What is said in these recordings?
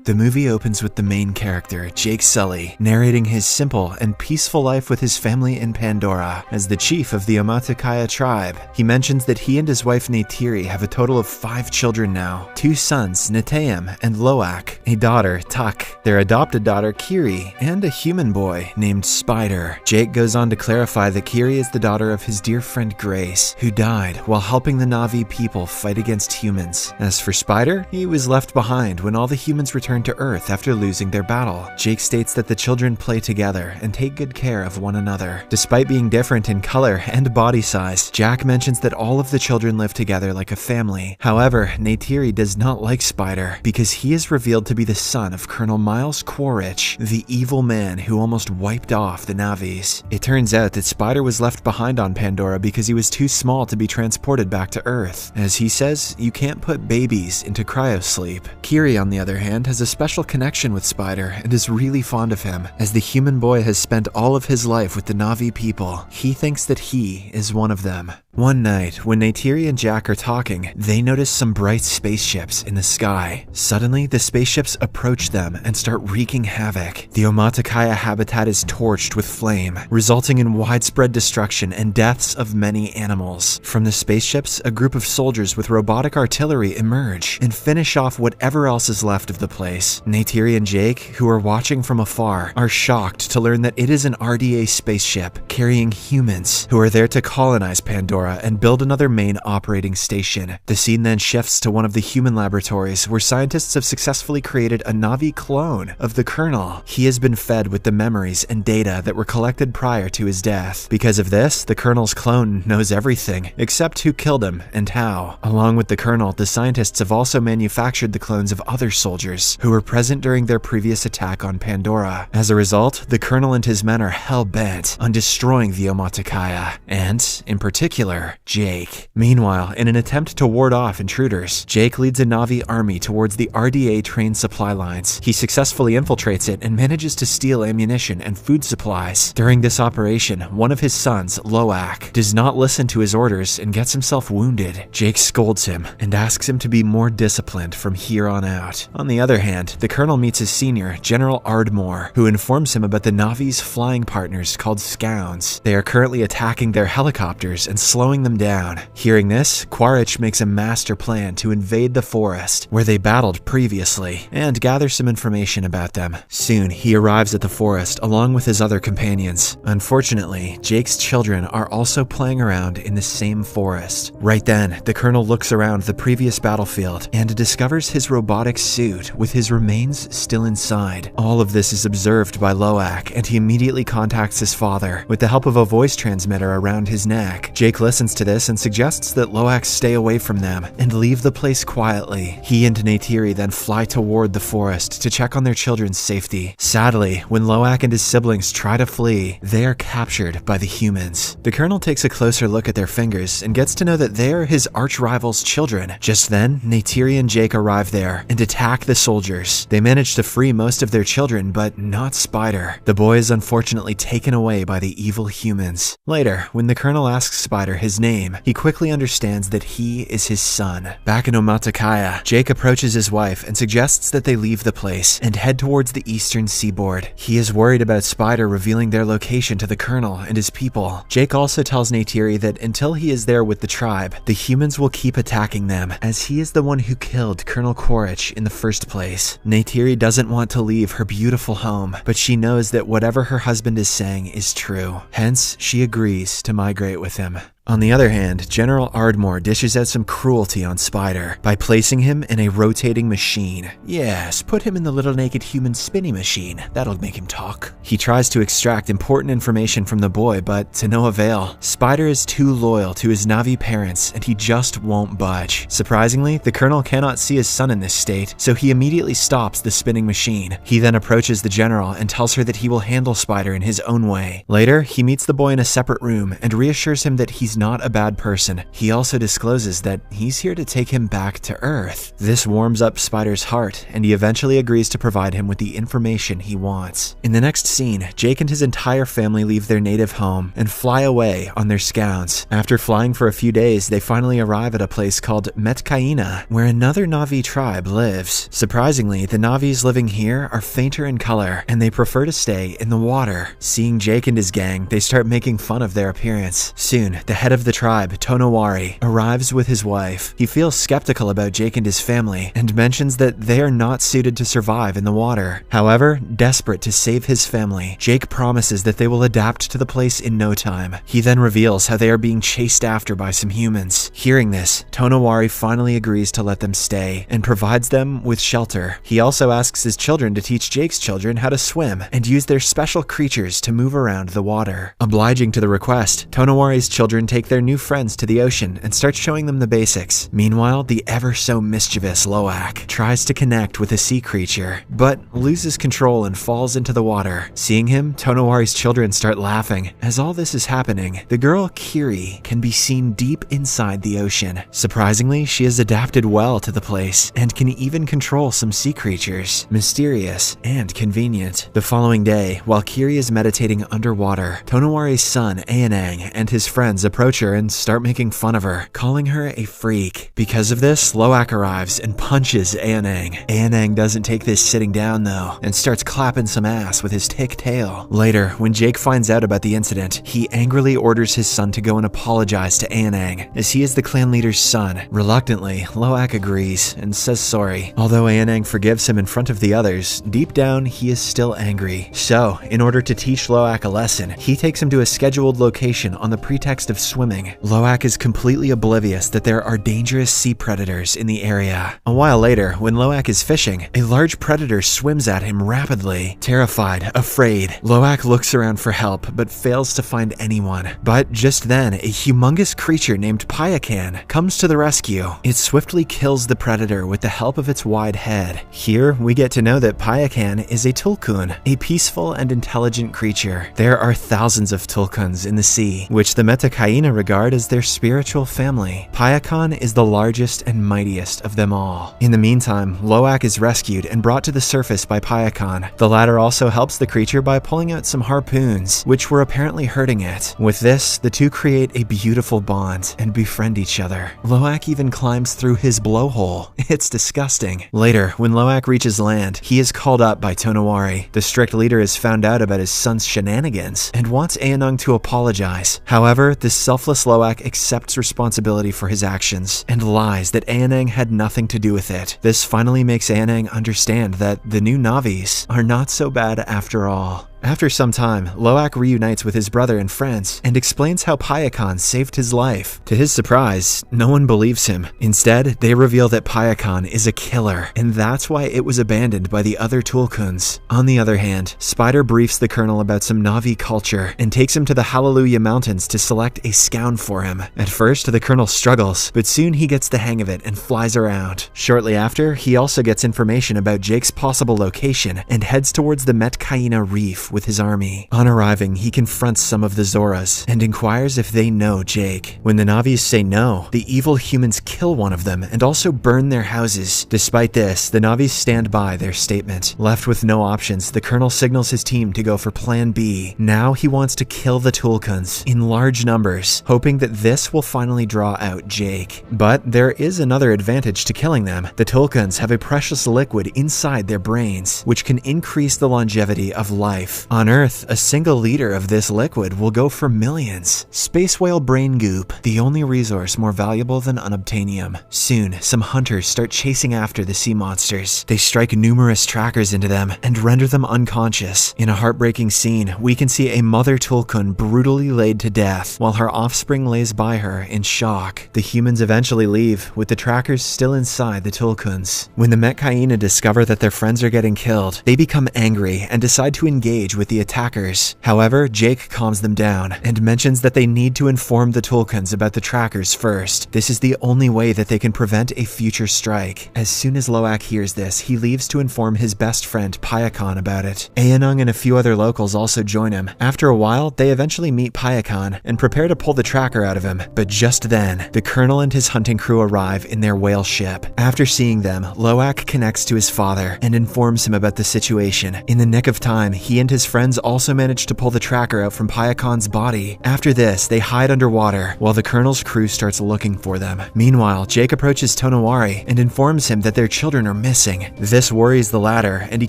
The movie opens with the main character, Jake Sully, narrating his simple and peaceful life with his family in Pandora. As the chief of the Amatakaya tribe, he mentions that he and his wife Neytiri have a total of 5 children now. 2 sons, Neteyam and Loak, a daughter, Tuck, their adopted daughter, Kiri, and a human boy named Spider. Jake goes on to clarify that Kiri is the daughter of his dear friend Grace, who died while helping the Na'vi people fight against humans. As for Spider, he was left behind when all the humans returned to Earth after losing their battle. Jake states that the children play together and take good care of one another. Despite being different in color and body size, Jack mentions that all of the children live together like a family. However, Neytiri does not like Spider because he is revealed to be the son of Colonel Miles Quaritch, the evil man who almost wiped off the Na'vis. It turns out that Spider was left behind on Pandora because he was too small to be transported back to Earth. As he says, you can't put babies into cryosleep. Kiri, on the other hand, has a special connection with Spider and is really fond of him. As the human boy has spent all of his life with the Na'vi people, he thinks that he is one of them. One night, when Neytiri and Jack are talking, they notice some bright spaceships in the sky. Suddenly, the spaceships approach them and start wreaking havoc. The Omatakaya habitat is torched with flame, resulting in widespread destruction and deaths of many animals. From the spaceships, a group of soldiers with robotic artillery emerge and finish off whatever else is left of the place. Neytiri and Jake, who are watching from afar, are shocked to learn that it is an RDA spaceship carrying humans who are there to colonize Pandora and build another main operating station. The scene then shifts to one of the human laboratories where scientists have successfully created a Na'vi clone of the Colonel. He has been fed with the memories and data that were collected prior to his death. Because of this, the Colonel's clone knows everything, except who killed him and how. Along with the Colonel, the scientists have also manufactured the clones of other soldiers who were present during their previous attack on Pandora. As a result, the Colonel and his men are hell-bent on destroying the Omatakaya, and, in particular, Jake. Meanwhile, in an attempt to ward off intruders, Jake leads a Na'vi army towards the RDA train supply lines. He successfully infiltrates it and manages to steal ammunition and food supplies. During this operation, one of his sons, Loak, does not listen to his orders and gets himself wounded. Jake scolds him and asks him to be more disciplined from here on out. On the other hand, the Colonel meets his senior, General Ardmore, who informs him about the Na'vi's flying partners called Scounds. They are currently attacking their helicopters and slowing them down. Hearing this, Quaritch makes a master plan to invade the forest, where they battled previously, and gather some information about them. Soon, he arrives at the forest along with his other companions. Unfortunately, Jake's children are also playing around in the same forest. Right then, the Colonel looks around the previous battlefield and discovers his robotic suit with his remains still inside. All of this is observed by Loak, and he immediately contacts his father. With the help of a voice transmitter around his neck, Jake listens to this and suggests that Loak stay away from them and leave the place quietly. He and Neytiri then fly toward the forest to check on their children's safety. Sadly, when Loak and his siblings try to flee, they are captured by the humans. The Colonel takes a closer look at their fingers and gets to know that they are his arch-rival's children. Just then, Neytiri and Jake arrive there and attack the soldiers. They manage to free most of their children, but not Spider. The boy is unfortunately taken away by the evil humans. Later, when the Colonel asks Spider his name, he quickly understands that he is his son. Back in Omatakaya, Jake approaches his wife and suggests that they leave the place and head towards the eastern seaboard. He is worried about Spider revealing their location to the Colonel and his people. Jake also tells Neytiri that until he is there with the tribe, the humans will keep attacking them, as he is the one who killed Colonel Quaritch in the first place. Neytiri doesn't want to leave her beautiful home, but she knows that whatever her husband is saying is true. Hence, she agrees to migrate with him. On the other hand, General Ardmore dishes out some cruelty on Spider by placing him in a rotating machine. Yes, put him in the little naked human spinning machine. That'll make him talk. He tries to extract important information from the boy, but to no avail. Spider is too loyal to his Na'vi parents, and he just won't budge. Surprisingly, the Colonel cannot see his son in this state, so he immediately stops the spinning machine. He then approaches the General and tells her that he will handle Spider in his own way. Later, he meets the boy in a separate room and reassures him that he's is not a bad person. He also discloses that he's here to take him back to Earth. This warms up Spider's heart, and he eventually agrees to provide him with the information he wants. In the next scene, Jake and his entire family leave their native home and fly away on their scouts. After flying for a few days, they finally arrive at a place called Metkaina, where another Na'vi tribe lives. Surprisingly, the Na'vis living here are fainter in color, and they prefer to stay in the water. Seeing Jake and his gang, they start making fun of their appearance. Soon, the head of the tribe, Tonowari, arrives with his wife. He feels skeptical about Jake and his family, and mentions that they are not suited to survive in the water. However, desperate to save his family, Jake promises that they will adapt to the place in no time. He then reveals how they are being chased after by some humans. Hearing this, Tonowari finally agrees to let them stay, and provides them with shelter. He also asks his children to teach Jake's children how to swim, and use their special creatures to move around the water. Obliging to the request, Tonowari's children take their new friends to the ocean and start showing them the basics. Meanwhile, the ever-so-mischievous Loak tries to connect with a sea creature, but loses control and falls into the water. Seeing him, Tonowari's children start laughing. As all this is happening, the girl Kiri can be seen deep inside the ocean. Surprisingly, she has adapted well to the place, and can even control some sea creatures. Mysterious and convenient. The following day, while Kiri is meditating underwater, Tonowari's son, Aonang, and his friends approach her and start making fun of her, calling her a freak. Because of this, Loak arrives and punches Aonang. Aonang doesn't take this sitting down though, and starts clapping some ass with his thick tail. Later, when Jake finds out about the incident, he angrily orders his son to go and apologize to Aonang, as he is the clan leader's son. Reluctantly, Loak agrees and says sorry. Although Aonang forgives him in front of the others, deep down he is still angry. So, in order to teach Loak a lesson, he takes him to a scheduled location on the pretext of swimming. Loak is completely oblivious that there are dangerous sea predators in the area. A while later, when Loak is fishing, a large predator swims at him rapidly. Terrified, afraid, Loak looks around for help but fails to find anyone. But just then, a humongous creature named Payakan comes to the rescue. It swiftly kills the predator with the help of its wide head. Here, we get to know that Payakan is a tulkun, a peaceful and intelligent creature. There are thousands of tulkuns in the sea, which the Metakaina regard as their spiritual family. Payakan is the largest and mightiest of them all. In the meantime, Loak is rescued and brought to the surface by Payakan. The latter also helps the creature by pulling out some harpoons, which were apparently hurting it. With this, the two create a beautiful bond and befriend each other. Loak even climbs through his blowhole. It's disgusting. Later, when Loak reaches land, he is called up by Tonowari. The strict leader has found out about his son's shenanigans and wants Aonang to apologize. However, the selfless Loak accepts responsibility for his actions and lies that Aonang had nothing to do with it. This finally makes Aonang understand that the new Na'vis are not so bad after all. After some time, Loak reunites with his brother and friends and explains how Payakan saved his life. To his surprise, no one believes him. Instead, they reveal that Payakan is a killer, and that's why it was abandoned by the other Tulkuns. On the other hand, Spider briefs the Colonel about some Na'vi culture and takes him to the Hallelujah Mountains to select a scoun for him. At first, the Colonel struggles, but soon he gets the hang of it and flies around. Shortly after, he also gets information about Jake's possible location and heads towards the Metkaina Reef with his army. On arriving, he confronts some of the Zoras and inquires if they know Jake. When the Na'vis say no, the evil humans kill one of them and also burn their houses. Despite this, the Na'vis stand by their statement. Left with no options, the Colonel signals his team to go for Plan B. Now he wants to kill the Tulkuns in large numbers, hoping that this will finally draw out Jake. But there is another advantage to killing them. The Tulkuns have a precious liquid inside their brains, which can increase the longevity of life. On Earth, a single liter of this liquid will go for millions. Space whale brain goop, the only resource more valuable than unobtainium. Soon, some hunters start chasing after the sea monsters. They strike numerous trackers into them and render them unconscious. In a heartbreaking scene, we can see a mother Tulkun brutally laid to death, while her offspring lays by her in shock. The humans eventually leave, with the trackers still inside the Tulkuns. When the Metkaina discover that their friends are getting killed, they become angry and decide to engage engage with the attackers. However, Jake calms them down and mentions that they need to inform the Tulkuns about the trackers first. This is the only way that they can prevent a future strike. As soon as Loak hears this, he leaves to inform his best friend Payakan about it. Aonung and a few other locals also join him. After a while, they eventually meet Payakan and prepare to pull the tracker out of him. But just then, the colonel and his hunting crew arrive in their whale ship. After seeing them, Loak connects to his father and informs him about the situation. In the nick of time, he and his friends also manage to pull the tracker out from Payakan's body. After this, they hide underwater while the colonel's crew starts looking for them. Meanwhile, Jake approaches Tonowari and informs him that their children are missing. This worries the latter, and he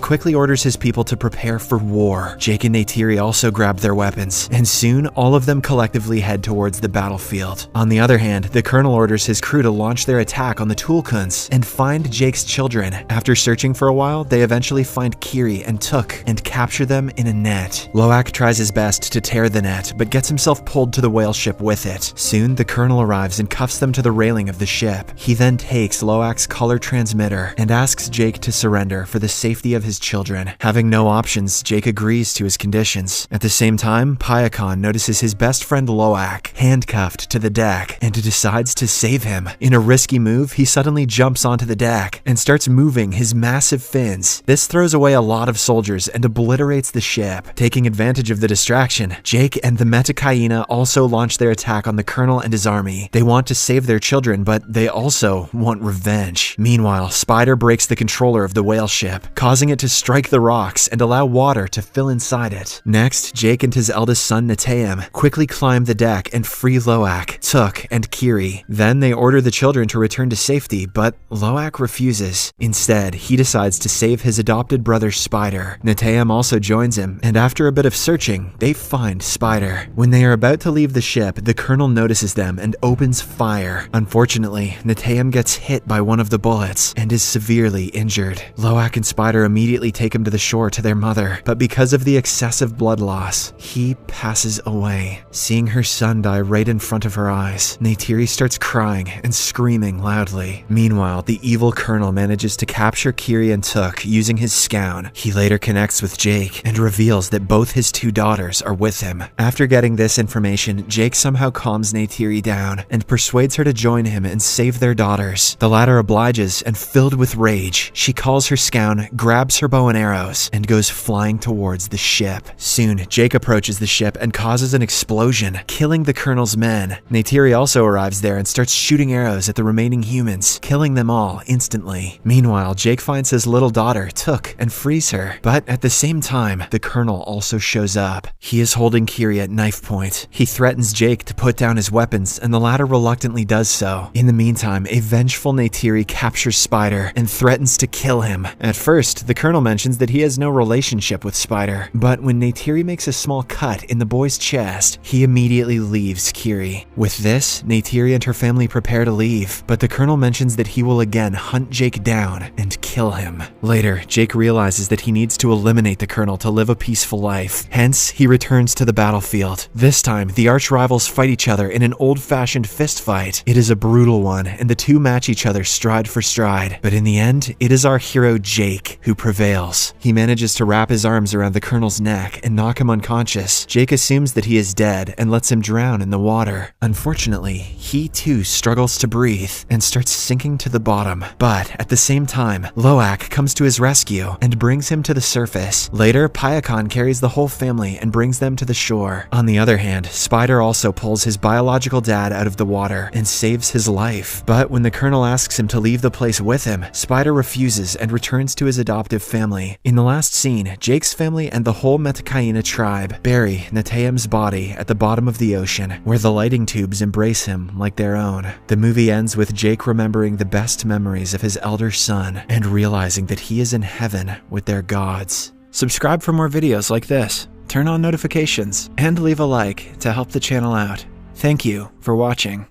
quickly orders his people to prepare for war. Jake and Neytiri also grab their weapons, and soon all of them collectively head towards the battlefield. On the other hand, the colonel orders his crew to launch their attack on the Tulkuns and find Jake's children. After searching for a while, they eventually find Kiri and Tuk and capture them in a net. Loak tries his best to tear the net, but gets himself pulled to the whale ship with it. Soon, the colonel arrives and cuffs them to the railing of the ship. He then takes Loak's color transmitter and asks Jake to surrender for the safety of his children. Having no options, Jake agrees to his conditions. At the same time, Payakan notices his best friend Loak handcuffed to the deck and decides to save him. In a risky move, he suddenly jumps onto the deck and starts moving his massive fins. This throws away a lot of soldiers and obliterates the ship. Taking advantage of the distraction, Jake and the Metakaina also launch their attack on the colonel and his army. They want to save their children, but they also want revenge. Meanwhile, Spider breaks the controller of the whale ship, causing it to strike the rocks and allow water to fill inside it. Next, Jake and his eldest son Neteyam quickly climb the deck and free Loak, Tuk, and Kiri. Then they order the children to return to safety, but Loak refuses. Instead, he decides to save his adopted brother Spider. Neteyam also joins him, and after a bit of searching, they find Spider. When they are about to leave the ship, the colonel notices them and opens fire. Unfortunately, Neteyam gets hit by one of the bullets and is severely injured. Loak and Spider immediately take him to the shore to their mother, but because of the excessive blood loss, he passes away. Seeing her son die right in front of her eyes, Neytiri starts crying and screaming loudly. Meanwhile, the evil colonel manages to capture Kiri and Tuk using his scown. He later connects with Jake and reveals that both his two daughters are with him. After getting this information, Jake somehow calms Neytiri down and persuades her to join him and save their daughters. The latter obliges, and filled with rage, she calls her scown, grabs her bow and arrows, and goes flying towards the ship. Soon, Jake approaches the ship and causes an explosion, killing the colonel's men. Neytiri also arrives there and starts shooting arrows at the remaining humans, killing them all instantly. Meanwhile, Jake finds his little daughter, Tuk, and frees her. But at the same time, the colonel also shows up. He is holding Kiri at knife point. He threatens Jake to put down his weapons, and the latter reluctantly does so. In the meantime, a vengeful Neytiri captures Spider and threatens to kill him. At first, the colonel mentions that he has no relationship with Spider, but when Neytiri makes a small cut in the boy's chest, he immediately leaves Kiri. With this, Neytiri and her family prepare to leave, but the colonel mentions that he will again hunt Jake down and kill him. Later, Jake realizes that he needs to eliminate the colonel to live a peaceful life. Hence, he returns to the battlefield. This time, the arch rivals fight each other in an old-fashioned fist fight. It is a brutal one, and the two match each other stride for stride. But in the end, it is our hero Jake who prevails. He manages to wrap his arms around the colonel's neck and knock him unconscious. Jake assumes that he is dead and lets him drown in the water. Unfortunately, he too struggles to breathe and starts sinking to the bottom. But at the same time, Loak comes to his rescue and brings him to the surface. Later, Payakan carries the whole family and brings them to the shore. On the other hand, Spider also pulls his biological dad out of the water and saves his life. But when the colonel asks him to leave the place with him, Spider refuses and returns to his adoptive family. In the last scene, Jake's family and the whole Metakaina tribe bury Neteyam's body at the bottom of the ocean, where the lighting tubes embrace him like their own. The movie ends with Jake remembering the best memories of his elder son and realizing that he is in heaven with their gods. Subscribe for more videos like this, turn on notifications, and leave a like to help the channel out. Thank you for watching.